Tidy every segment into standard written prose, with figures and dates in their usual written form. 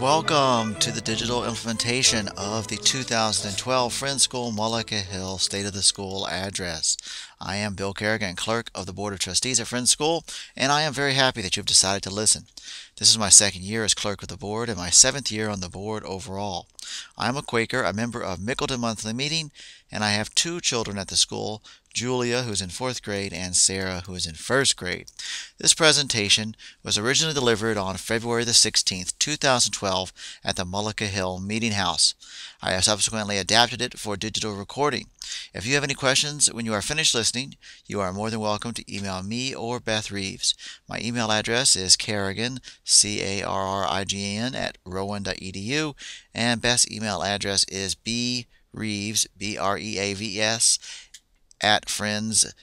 Welcome to the digital implementation of the 2012 Friends School Mullica Hill State of the School address. I am Bill Carrigan, Clerk of the Board of Trustees at Friends School, and I am very happy that you've decided to listen. This is my second year as Clerk of the Board and my seventh year on the Board overall. I am a Quaker, a member of Mickleton Monthly Meeting, and I have two children at the school, Julia, who is in 4th grade, and Sarah, who is in 1st grade. This presentation was originally delivered on February the 16th, 2012 at the Mullica Hill Meeting House. I have subsequently adapted it for digital recording. If you have any questions when you are finished listening, you are more than welcome to email me or Beth Reeves. My email address is Carrigan, Carrigan, at rowan.edu, and Beth's email address is breeves, Breaves, at FSMH.org.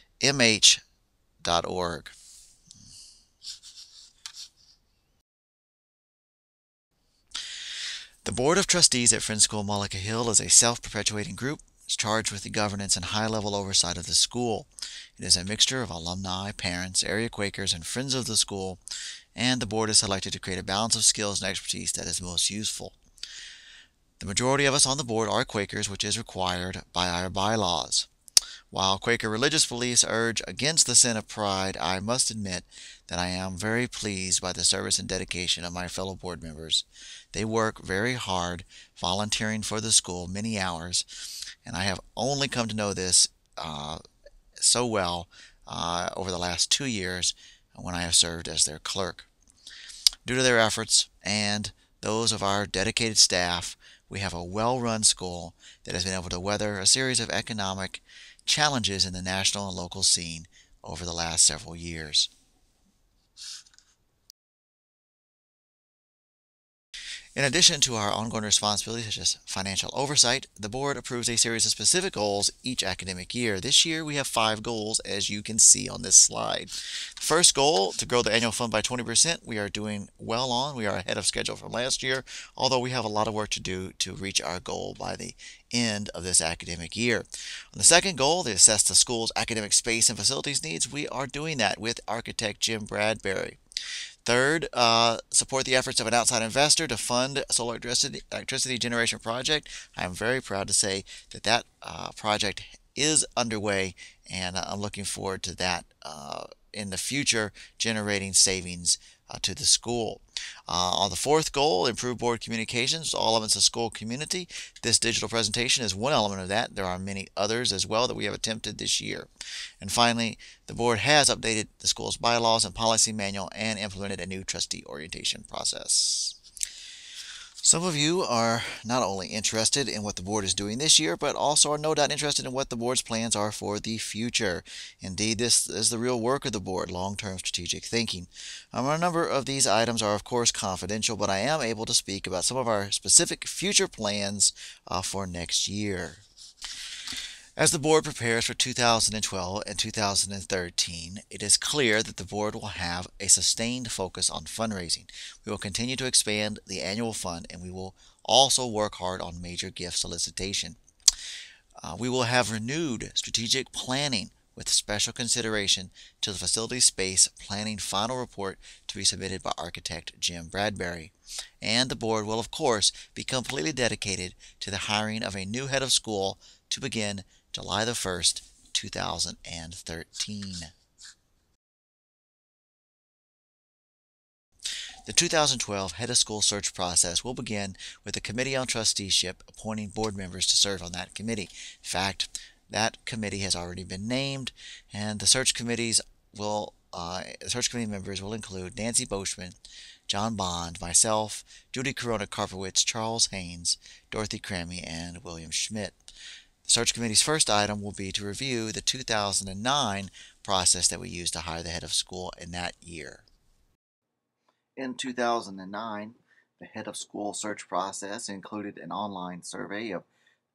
The Board of Trustees at Friends School Mullica Hill is a self-perpetuating group charged with the governance and high-level oversight of the school. It is a mixture of alumni, parents, area Quakers, and friends of the school, and the board is selected to create a balance of skills and expertise that is most useful. The majority of us on the board are Quakers, which is required by our bylaws. While Quaker religious beliefs urge against the sin of pride, I must admit that I am very pleased by the service and dedication of my fellow board members. They work very hard, volunteering for the school many hours, and I have only come to know this so well over the last 2 years when I have served as their clerk. Due to their efforts and those of our dedicated staff, we have a well-run school that has been able to weather a series of economic challenges in the national and local scene over the last several years. In addition to our ongoing responsibilities such as financial oversight, the board approves a series of specific goals each academic year. This year we have 5 goals, as you can see on this slide. The first goal, to grow the annual fund by 20%, we are doing well on. We are ahead of schedule from last year, although we have a lot of work to do to reach our goal by the end of this academic year. On the second goal, to assess the school's academic space and facilities needs, we are doing that with architect Jim Bradbury. Third, support the efforts of an outside investor to fund a solar electricity generation project. I am very proud to say that that project is underway, and I'm looking forward to that in the future, generating savings to the school. On the fourth goal, improve board communications to all elements of school community. This digital presentation is one element of that. There are many others as well that we have attempted this year. And finally, the board has updated the school's bylaws and policy manual and implemented a new trustee orientation process. Some of you are not only interested in what the board is doing this year, but also are no doubt interested in what the board's plans are for the future. Indeed, this is the real work of the board, long-term strategic thinking. A number of these items are, of course, confidential, but I am able to speak about some of our specific future plans for next year. As the board prepares for 2012 and 2013, it is clear that the board will have a sustained focus on fundraising. We will continue to expand the annual fund, and we will also work hard on major gift solicitation. We will have renewed strategic planning with special consideration to the facility space planning final report to be submitted by architect Jim Bradbury. And the board will, of course, be completely dedicated to the hiring of a new head of school to begin July the 1st, 2013. The 2012 Head of School search process will begin with the Committee on Trusteeship appointing board members to serve on that committee. In fact, that committee has already been named, and the search committee members will include Nancy Boschman, John Bond, myself, Judy Corona-Karpowitz, Charles Haynes, Dorothy Crammy, and William Schmidt. The search committee's first item will be to review the 2009 process that we used to hire the head of school in that year. In 2009, the head of school search process included an online survey of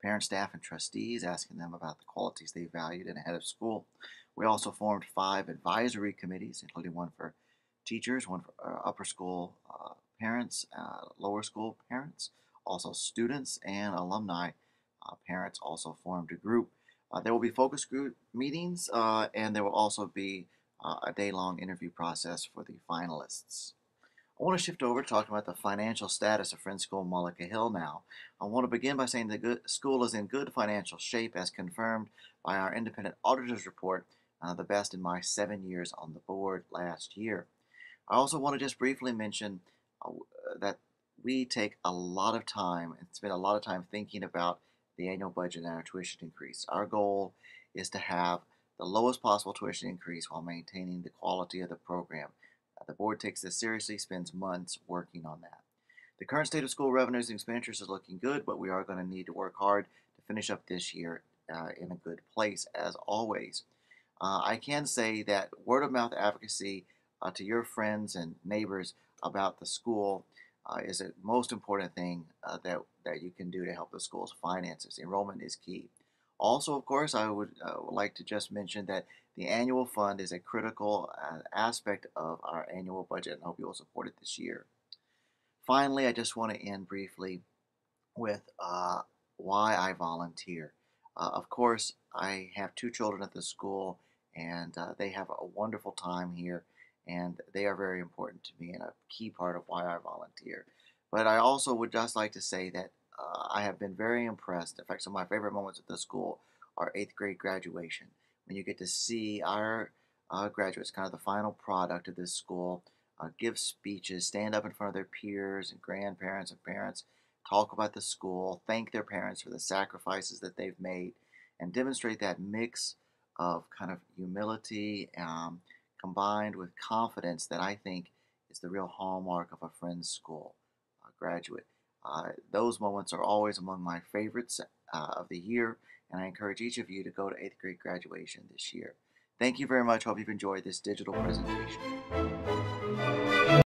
parents, staff, and trustees, asking them about the qualities they valued in a head of school. We also formed 5 advisory committees, including one for teachers, one for upper school parents, lower school parents, also students and alumni. Parents also formed a group. There will be focus group meetings, and there will also be a day-long interview process for the finalists. I want to shift over to talking about the financial status of Friends School Mullica Hill now. I want to begin by saying the school is in good financial shape as confirmed by our independent auditor's report, the best in my 7 years on the board last year. I also want to just briefly mention that we take a lot of time and spend a lot of time thinking about the annual budget and our tuition increase. Our goal is to have the lowest possible tuition increase while maintaining the quality of the program. The board takes this seriously, spends months working on that. The current state of school revenues and expenditures is looking good, but we are going to need to work hard to finish up this year in a good place, as always. I can say that word of mouth advocacy to your friends and neighbors about the school is the most important thing that you can do to help the school's finances. Enrollment is key. Also, of course, I would like to just mention that the annual fund is a critical aspect of our annual budget, and I hope you will support it this year. Finally, I just want to end briefly with why I volunteer. Of course, I have two children at the school, and they have a wonderful time here, and they are very important to me and a key part of why I volunteer. But I also would just like to say that I have been very impressed. In fact, some of my favorite moments at the school are eighth grade graduation, when you get to see our graduates, kind of the final product of this school, give speeches, stand up in front of their peers and grandparents and parents, talk about the school, thank their parents for the sacrifices that they've made, and demonstrate that mix of kind of humility combined with confidence that I think is the real hallmark of a Friends School graduate. Those moments are always among my favorites of the year, and I encourage each of you to go to 8th grade graduation this year. Thank you very much. Hope you've enjoyed this digital presentation.